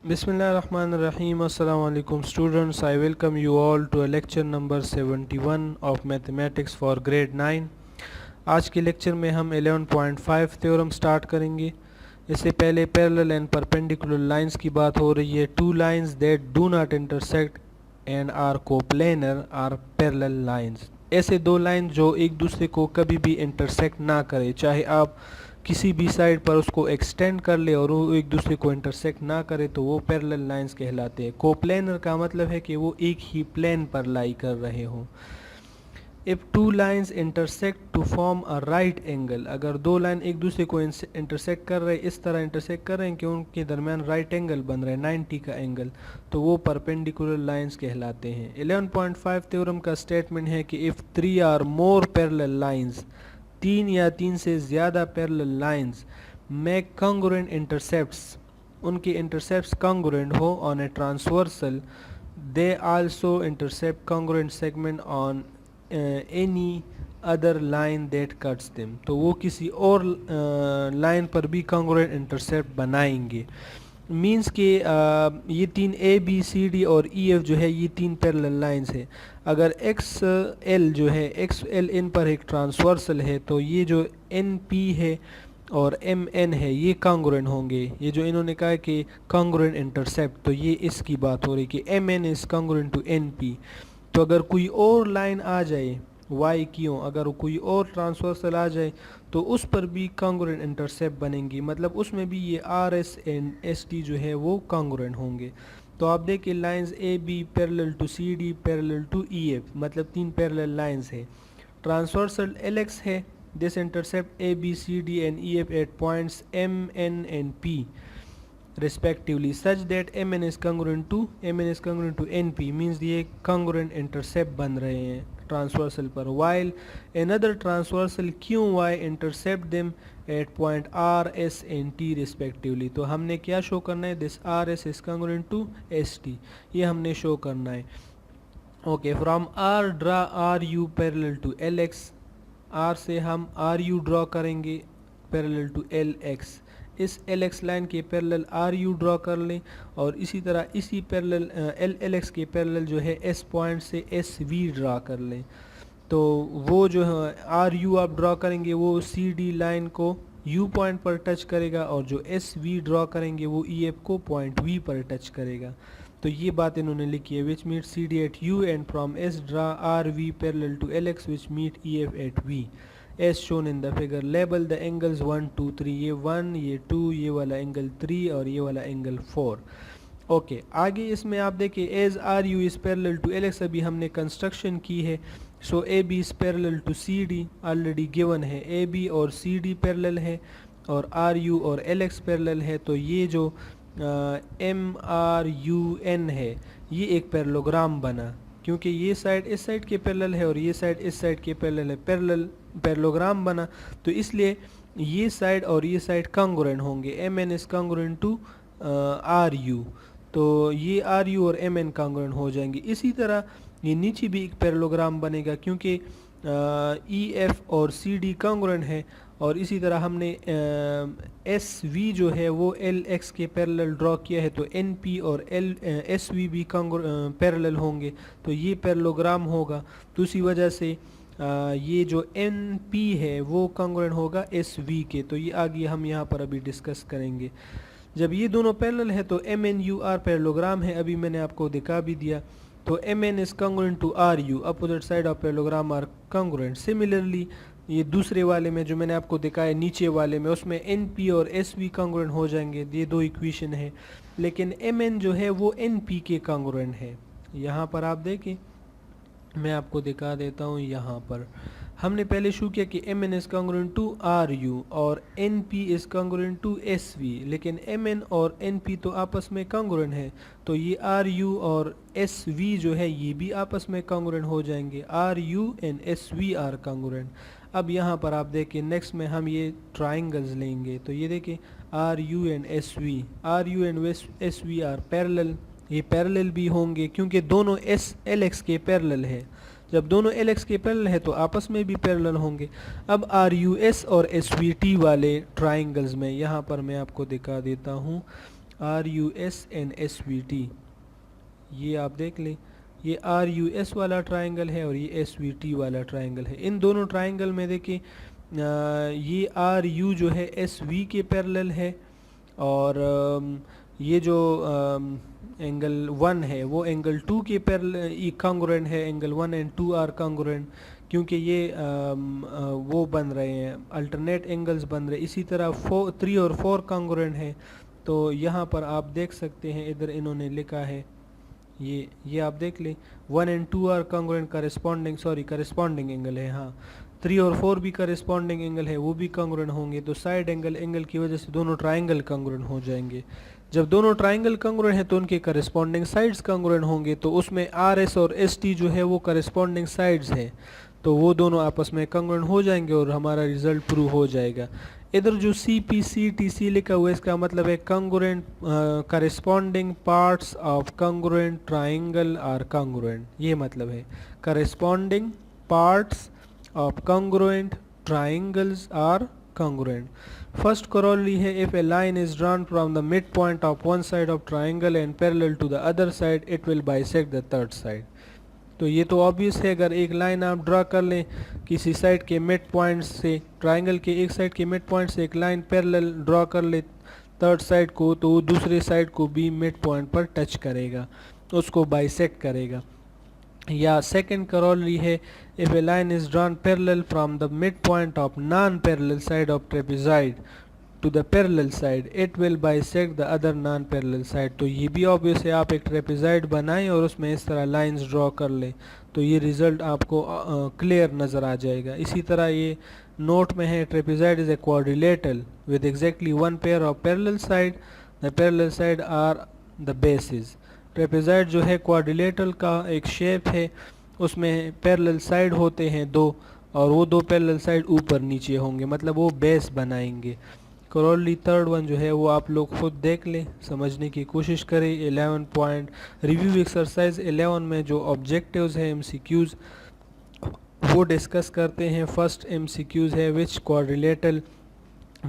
Bismillahirrahmanirrahim. Assalamu alaikum students. I welcome you all to a lecture number 71 of mathematics for grade 9. आज के lecture में हम 11.5 theorem start करेंगे. इससे पहले पैरेलल एंड परपेंडिकुलर लाइंस की बात हो रही है. Two lines that do not intersect and are coplanar are parallel lines. ऐसे दो लाइन जो एक दूसरे को कभी भी इंटरसेक्ट ना करे, चाहे आप किसी भी साइड पर उसको एक्सटेंड कर ले और वो एक दूसरे को इंटरसेक्ट ना करे, तो वो पैरेलल लाइंस कहलाते हैं. कोप्लेनर का मतलब है कि वो एक ही प्लेन पर लाई कर रहे हों. If two lines intersect to form a right angle, अगर दो लाइन एक दूसरे को इंटरसेक्ट कर रहे, इस तरह इंटरसेक्ट कर रहे हैं कि उनके दरमियान राइट एंगल बन रहा है, 90 का एंगल, तो वो परपेंडिकुलर लाइंस कहलाते हैं. 11.5 थ्योरम का स्टेटमेंट है कि if 3 or more parallel lines, 3 या 3 से ज़्यादा parallel lines make congruent intercepts, उनके इंटरसेप्ट्स कॉन्ग्रुएंट हो on a transversal, they also intercept congruent segment on any other line that cuts them, तो वो किसी और लाइन पर भी कॉन्ग्रुएंट इंटरसेप्ट बनाएंगे. मीन्स के ये तीन ए बी सी डी और ई एफ जो है, ये तीन पैरेलल लाइंस है. अगर एक्स एल जो है, एक्स एल इन पर एक ट्रांसवर्सल है, तो ये जो एन पी है और एम एन है, ये कॉन्ग्रुएंट होंगे. ये जो इन्होंने कहा है कि कॉन्ग्रुएंट इंटरसेप्ट, तो ये इसकी बात हो रही कि M N is congruent to N P. तो अगर कोई और लाइन आ जाए वाई क्यों, अगर कोई और ट्रांसवर्सल आ जाए, तो उस पर भी कॉन्ग्रुएंट इंटरसेप्ट बनेंगी. मतलब उसमें भी ये R S and S T जो है वो कॉन्ग्रुएंट होंगे. तो आप देखिए lines A B parallel to C D parallel to E F, मतलब तीन पैरेलल लाइंस है. ट्रांसवर्सल एल एक्स है, this intercept A B C D and E F at points M N and P respectively such that mn is congruent to np, means ये congruent intercept बन रहे हैं transversal पर. while another transversal qy intercept them at point r s and t respectively. तो हमने क्या show करना है, this r s is congruent to st, ये हमने शो करना है. Okay, from r draw r u parallel to l x, r से हम r u ड्रॉ करेंगे parallel to l x. इस एल एक्स लाइन के पैरेलल आर यू ड्रॉ कर लें, और इसी तरह इसी पैरेलल एल एक्स के पैरेलल जो है एस पॉइंट से एस वी ड्रॉ कर लें. तो वो जो है आर यू आप ड्रॉ करेंगे वो सी डी लाइन को यू पॉइंट पर टच करेगा, और जो एस वी ड्रॉ करेंगे वो ई एफ को पॉइंट वी पर टच करेगा. तो ये बात इन्होंने लिखी है, which meet C D at U and from S draw R V parallel to L X which meet E F at V as shown in the figure. Label the angles 1 2 3, ये 1 ये 2, ये वाला एंगल 3 और ये वाला angle 4. Okay, आगे इसमें आप देखिए as R U is parallel to L X, अभी हमने कंस्ट्रक्शन की है. So A B is parallel to C D, already given है, ए बी और सी डी पैरेलल है और आर यू और एल एक्स पैरेलल है. तो ये जो एम आर यू एन है, ये एक पैरेललोग्राम बना, क्योंकि ये साइड इस साइड के पैरेलल है और ये साइड इस साइड के पैरेलल है, पैरेललोग्राम बना. तो इसलिए ये साइड और ये साइड कॉन्ग्रुएंट होंगे. M N is congruent to R U, तो ये आर यू और एम एन कॉन्ग्रुएंट हो जाएंगे. इसी तरह ये नीचे भी एक पैरेललोग्राम बनेगा, क्योंकि ई एफ और सी डी कॉन्ग्रुएंट है, और इसी तरह हमने एस वी जो है वो एल एक्स के पैरेलल ड्रॉ किया है, तो एन पी और एल एस वी भी पैरेलल होंगे, तो ये पैरेललोग्राम होगा. तो उसी वजह से ये जो एन पी है वो कॉन्ग्रुएंट होगा एस वी के. तो ये आगे हम यहाँ पर अभी डिस्कस करेंगे. जब ये दोनों पैरेलल है तो M N U R parallelogram है, अभी मैंने आपको दिखा भी दिया. तो M N is congruent to R U, opposite side of parallelogram are congruent. Similarly ये दूसरे वाले में जो मैंने आपको दिखाया नीचे वाले में, उसमें एन पी और एस वी कॉन्ग्रुएंट हो जाएंगे. ये दो इक्वेशन है, लेकिन एम एन जो है वो एन पी के कॉन्ग्रुएंट है. यहाँ पर आप देखें, मैं आपको दिखा देता हूँ. यहाँ पर हमने पहले शो किया कि M N is congruent to R U और N P is congruent to S V, लेकिन एम एन और एन पी तो आपस में कॉन्ग्रुएंट है, तो ये आर यू और एस वी जो है ये भी आपस में कॉन्ग्रुएंट हो जाएंगे. R U and S V are congruent. अब यहाँ पर आप देखें नेक्स्ट में हम ये ट्राइंगल्स लेंगे, तो ये देखें R U and S V, R U and S V are parallel, ये पैरेलल भी होंगे क्योंकि दोनों एस एल एक्स के पैरेलल है. जब दोनों एल एक्स के पैरेलल है तो आपस में भी पैरेलल होंगे. अब आर यू एस और एस वी टी वाले ट्राइंगल्स में यहाँ पर मैं आपको दिखा देता हूँ. RUSNSVT, ये आप देख लें, ये RUS वाला ट्रायंगल है और ये SVT वाला ट्रायंगल है। इन दोनों ट्रायंगल में देखिए ये RU जो है SV के पैरेलल है और ये जो एंगल 1 है वो एंगल 2 के पैरेलल कॉन्ग्रुएंट है। एंगल 1 एंड 2 आर कॉन्ग्रुएंट, क्योंकि ये वो बन रहे हैं, अल्टरनेट एंगल्स बन रहे हैं। इसी तरह 3 और 4 कॉन्ग्रुएंट है। तो यहाँ पर आप देख सकते हैं, इधर इन्होंने लिखा है ये आप देख लें, 1 and 2 are congruent corresponding angle है। हाँ, 3 और 4 भी करस्पॉन्डिंग एंगल है, वो भी कॉन्ग्रुएंट होंगे। तो साइड एंगल की वजह से दोनों ट्राइंगल कॉन्ग्रुएंट हो जाएंगे। जब दोनों ट्राइंगल कॉन्ग्रुएंट हैं तो उनके करस्पॉन्डिंग साइड्स कॉन्ग्रुएंट होंगे। तो उसमें RS और ST जो है वो करस्पॉन्डिंग साइड्स हैं, तो वो दोनों आपस में कॉन्ग्रुएंट हो जाएंगे और हमारा रिजल्ट प्रूव हो जाएगा। इधर जो CPCTC लिखा हुआ है, इसका मतलब है congruent corresponding parts of congruent triangle are congruent, ये मतलब है corresponding parts of congruent triangles are congruent. First corollary है, if a line is drawn from the midpoint of one side of triangle and parallel to the other side, it will bisect the third side. तो ये तो obvious है, अगर एक line आप draw कर लें किसी साइड के मिड पॉइंट से, ट्राइंगल के एक साइड के मिड पॉइंट से एक लाइन पैरेलल ड्रा कर ले थर्ड साइड को, तो वो दूसरे साइड को भी मिड पॉइंट पर टच करेगा, उसको बाइसेक्ट करेगा। या सेकेंड करोलरी है, if a line is drawn parallel from the mid point of non parallel side of trapezoid to the parallel side, it will bisect the other non parallel side. तो ये भी obvious है, आप एक trapezoid बनाएं और उसमें इस तरह लाइंस ड्रॉ कर लें तो ये रिजल्ट आपको क्लियर नज़र आ जाएगा। इसी तरह ये नोट में है, trapezoid is a quadrilateral with exactly one pair of parallel side, the parallel side are the bases. Trapezoid जो है क्वाड्रिलेटरल का एक शेप है, उसमें पैरेलल साइड होते हैं दो, और वो दो पैरेलल साइड ऊपर नीचे होंगे, मतलब वो बेस बनाएंगे। करोलरी थर्ड वन जो है वो आप लोग खुद देख लें, समझने की कोशिश करें। 11 पॉइंट रिव्यू एक्सरसाइज 11 में जो ऑब्जेक्टिव्स हैं MCQs वो डिस्कस करते हैं। फर्स्ट MCQs है, which quadrilateral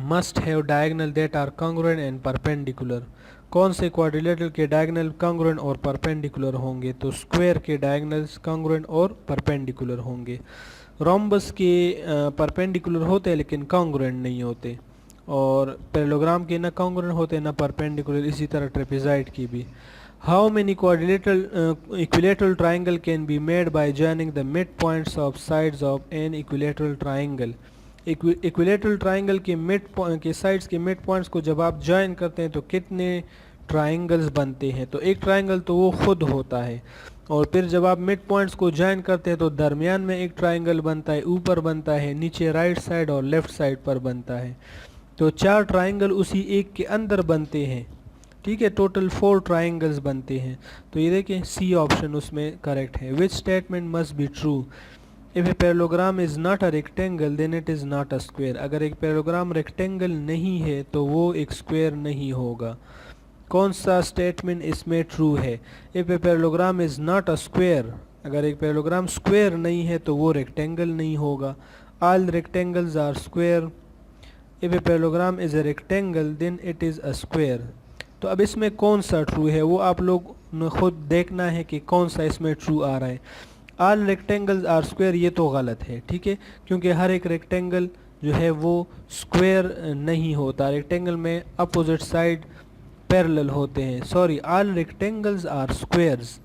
must have diagonal that are congruent and perpendicular. कौन से क्वाड्रिलेटरल के डायगोनल कॉन्ग्रुएंट और परपेंडिकुलर होंगे? तो स्क्वायर के डायगोनल्स कॉन्ग्रुएंट और परपेंडिकुलर होंगे। रोम्बस के परपेंडिकुलर होते हैं लेकिन कॉन्ग्रुएंट नहीं होते, और पैरेललोग्राम के ना कॉन्ग्रुएंट होते ना परपेंडिकुलर। इसी तरह ट्रेपेजॉइड की भी। How many quadrilateral equilateral triangle can be made by joining the mid points of sides of an equilateral triangle. Equilateral triangle के के साइड्स के मिड पॉइंट्स को जब आप ज्वाइन करते हैं तो कितने ट्राइंगल्स बनते हैं? तो एक ट्राइंगल तो वो खुद होता है, और फिर जब आप मिड पॉइंट्स को ज्वाइन करते हैं तो दरमियान में एक ट्राइंगल बनता है, ऊपर बनता है, नीचे राइट साइड और लेफ्ट साइड पर बनता है। तो 4 ट्राइंगल उसी एक के अंदर बनते हैं, ठीक है। टोटल 4 ट्राइंगल्स बनते हैं। तो ये देखें, सी ऑप्शन उसमें करेक्ट है। Which statement must be true? If a parallelogram is not a rectangle then it is not a square. अगर एक पैरेललोग्राम रेक्टेंगल नहीं है तो वो एक स्क्वायर नहीं होगा। कौन सा स्टेटमेंट इसमें ट्रू है? If a parallelogram is not a square, अगर एक पैरेललोग्राम स्क्वायर नहीं है तो वो रेक्टेंगल नहीं होगा। All rectangles are square. If a parallelogram is a rectangle then it is a square. तो अब इसमें कौन सा ट्रू है वो आप लोग ने खुद देखना है कि कौन सा इसमें ट्रू आ रहा है। ऑल रेक्टेंगल्स आर स्क्वायर, ये तो गलत है, ठीक है, क्योंकि हर एक रेक्टेंगल जो है वो स्क्वायर नहीं होता। रेक्टेंगल में अपोजिट साइड पैरेलल होते हैं। Sorry, all rectangles are squares,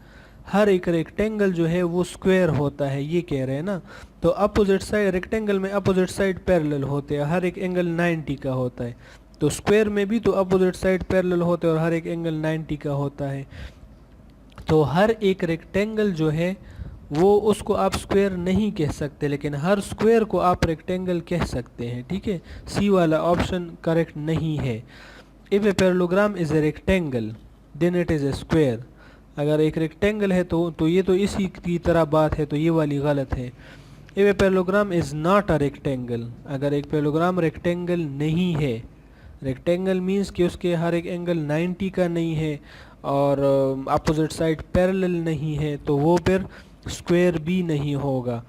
हर एक रेक्टेंगल जो है वो स्क्वायर होता है, ये कह रहे हैं ना। तो अपोजिट साइड रेक्टेंगल में अपोजिट साइड पैरेलल होते हैं, हर एक एंगल 90 का होता है। तो स्क्वायर में भी तो अपोजिट साइड पैरेलल होते हैं और हर एक एंगल 90 का होता है। तो हर एक रेक्टेंगल जो है वो उसको आप स्क्वायर नहीं कह सकते, लेकिन हर स्क्वायर को आप रेक्टेंगल कह सकते हैं, ठीक है। सी वाला ऑप्शन करेक्ट नहीं है। If a parallelogram is a rectangle then it is a square. अगर एक रेक्टेंगल है तो ये तो इसी की तरह बात है, तो ये वाली गलत है। If a parallelogram is not a rectangle, अगर एक पैरेललोग्राम रेक्टेंगल नहीं है, रेक्टेंगल मीन्स कि उसके हर एक एंगल 90 का नहीं है और अपोजिट साइड पैरेलल नहीं है, तो वो फिर स्क्वायर भी नहीं होगा।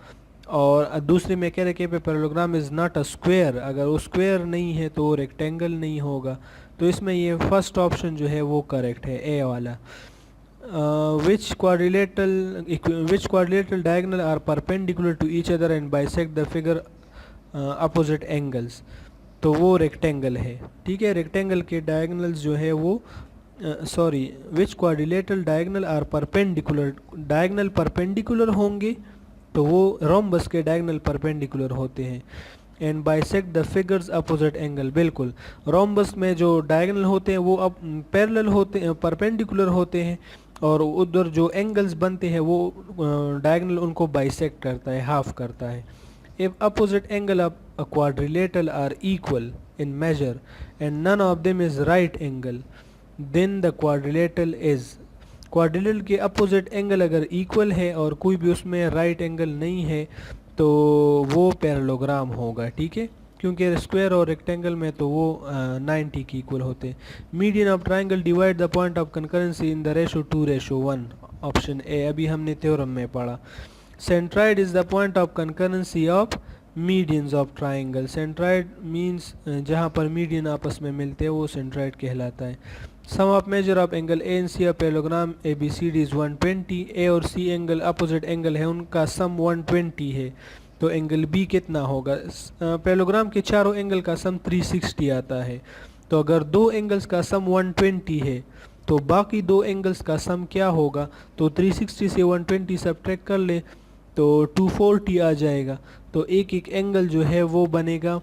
और दूसरे में कह रहे कि parallelogram is not a square, अगर वो स्क्वायर नहीं है तो वो रेक्टेंगल नहीं होगा। तो इसमें ये फर्स्ट ऑप्शन जो है वो करेक्ट है, ए वाला। which quadrilateral diagonal are perpendicular to each other and bisect the figure opposite angles। तो वो रेक्टेंगल है, ठीक है। रेक्टेंगल के डायगोनल्स जो है वो which quadrilateral diagonal are perpendicular, diagonal perpendicular होंगे तो वो रोम्बस के डायगोनल परपेंडिकुलर होते हैं। And bisect the figures opposite angle, बिल्कुल रोम्बस में जो डायगोनल होते हैं वो अब पैरेलल होते हैं, परपेंडिकुलर होते हैं, और उधर जो एंगल्स बनते हैं वो डायगोनल उनको बाइसेक्ट करता है, हाफ करता है। If opposite angle of a quadrilateral are equal in measure and none of them is right angle then the quadrilateral is, quadrilateral के अपोजिट एंगल अगर इक्वल है और कोई भी उसमें राइट एंगल नहीं है तो वो पैरेललोग्राम होगा, ठीक है, क्योंकि स्क्वायर और रेक्टेंगल में तो वो 90 के इक्वल होते हैं। Median of triangle divide the point of concurrency in the ratio 2:1, option A, अभी हमने थ्योरम में पढ़ा। Centroid is the point of concurrency of medians of triangle, centroid means जहाँ पर मीडियन आपस में मिलते हैं वो सेंट्राइड कहलाता है। Sum of measure of angle A and C of parallelogram A B C D is 120, A और सी एंगल अपोजिट एंगल है, उनका सम 120 है, तो एंगल बी कितना होगा। पैरेललोग्राम के चारों एंगल का सम 360 आता है, तो अगर दो एंगल्स का सम 120 है तो बाकी दो एंगल्स का सम क्या होगा, तो 360 से 120 सब्ट्रैक्ट कर ले तो 240 आ जाएगा, तो एक एक एंगल जो है वो बनेगा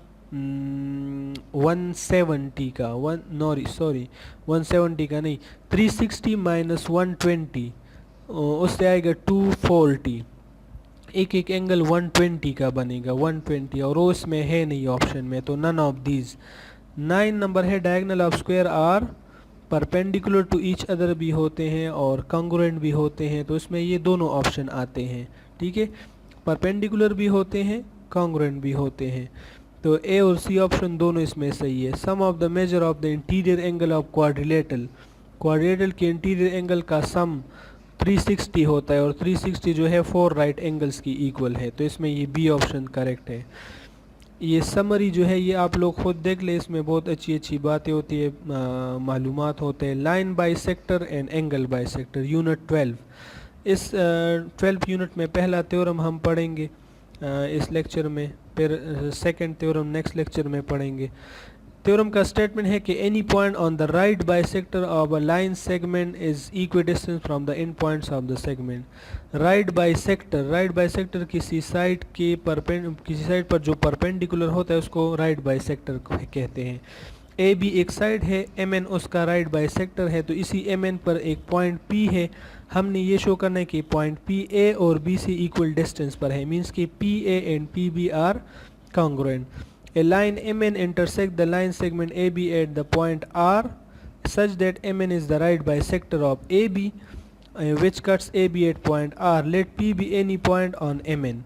170 का, 170 का नहीं, 360 माइनस 120 उससे आएगा 240, एक एक एंगल 120 का बनेगा, 120, और वो इसमें है नहीं ऑप्शन में, तो नन ऑफ दीज। 9 नंबर है diagonal of square are perpendicular to each other भी होते हैं और कॉन्ग्रुएंट भी होते हैं, तो इसमें ये दोनों ऑप्शन आते हैं, ठीक है, परपेंडिकुलर भी होते हैं, कॉन्ग्रुएंट भी होते हैं, तो ए और सी ऑप्शन दोनों इसमें सही है। Sum of the measure of the interior angle of quadrilateral, quadrilateral के इंटीरियर एंगल का सम 360 होता है, और 360 जो है 4 राइट एंगल्स की इक्वल है, तो इसमें ये बी ऑप्शन करेक्ट है। ये समरी जो है ये आप लोग खुद देख ले, इसमें बहुत अच्छी अच्छी बातें होती है, मालूमात होते हैं। Line bisector and angle bisector, unit 12। इस 12 यूनिट में पहला थ्योरम हम पढ़ेंगे इस लेक्चर में, फिर सेकंड थ्योरम नेक्स्ट लेक्चर में पढ़ेंगे। थ्योरम का स्टेटमेंट है कि any point on the right bisector of a line segment is equidistance from the end points of the segment. Right bisector किसी साइड पर जो परपेंडिकुलर होता है उसको राइट बाइसेक्टर कहते हैं। ए बी एक साइड है, एम एन उसका राइट बाइसेक्टर है, तो इसी एम एन पर एक पॉइंट पी है, हमने ये शो करना है कि पॉइंट पी ए और बी से इक्वल डिस्टेंस पर है, मीन्स कि P A and P B are congruent. A line MN intersects the line segment AB at the point R such that MN is the right bisector of AB which cuts AB at point R. Let P be any point on MN.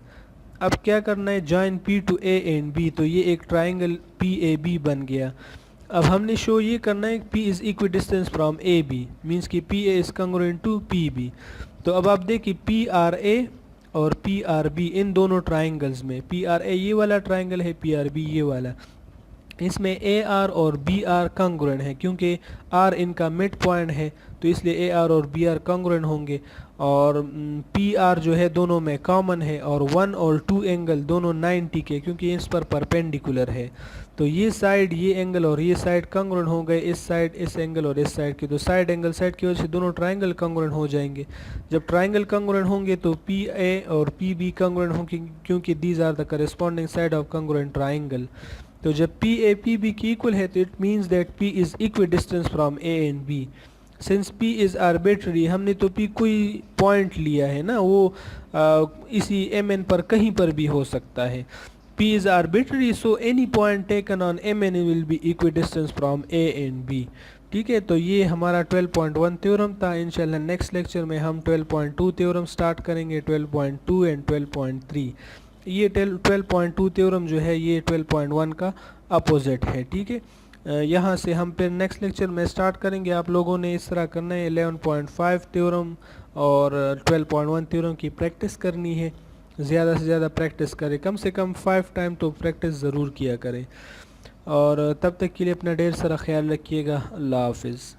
अब क्या करना है, join P to A and B, तो ये एक triangle PAB बन गया। अब हमने शो ये करना है P is equidistant from AB, means कि PA is congruent to PB। तो अब आप देखिए PRA और PRB इन दोनों ट्राइंगल्स में, PRA ये वाला ट्राइंगल है, PRB ये वाला, इसमें AR और BR कॉन्ग्रुएंट है, क्योंकि R इनका मिड पॉइंट है तो इसलिए AR और BR कॉन्ग्रुएंट होंगे, और PR जो है दोनों में कॉमन है, और 1 और 2 एंगल दोनों 90 के, क्योंकि इस पर परपेंडिकुलर है, तो ये साइड ये एंगल और ये साइड कॉन्ग्रुएंट हो गए, इस साइड इस एंगल और इस साइड के, तो साइड एंगल साइड की वजह से दोनों ट्राइंगल कॉन्ग्रुएंट हो जाएंगे। जब ट्राइंगल कॉन्ग्रुएंट होंगे तो PA और PB कॉन्ग्रुएंट होंगे, क्योंकि these are the corresponding side of congruent triangle. तो जब PA PB की इक्वल है तो it means that P is equidistance from A and B। Since P is arbitrary, हमने तो P कोई पॉइंट लिया है ना, वो इसी MN पर कहीं पर भी हो सकता है। P is arbitrary, so any point taken on MN will be equidistant from A and B। ठीक है, तो ये हमारा 12.1 थ्योरम था। इंशाल्लाह नेक्स्ट लेक्चर में हम 12.2 थ्योरम स्टार्ट करेंगे, 12.2 एंड 12.3। ये 12.2 थ्योरम जो है ये 12.1 का अपोजिट है, ठीक है। यहाँ से हम फिर नेक्स्ट लेक्चर में स्टार्ट करेंगे। आप लोगों ने इस तरह करना है, 11.5 थ्योरम और 12.1 थ्योरम की प्रैक्टिस करनी है, ज़्यादा से ज़्यादा प्रैक्टिस करें, कम से कम 5 टाइम तो प्रैक्टिस ज़रूर किया करें। और तब तक के लिए अपना ढेर सारा ख्याल रखिएगा। अल्लाह हाफिज़।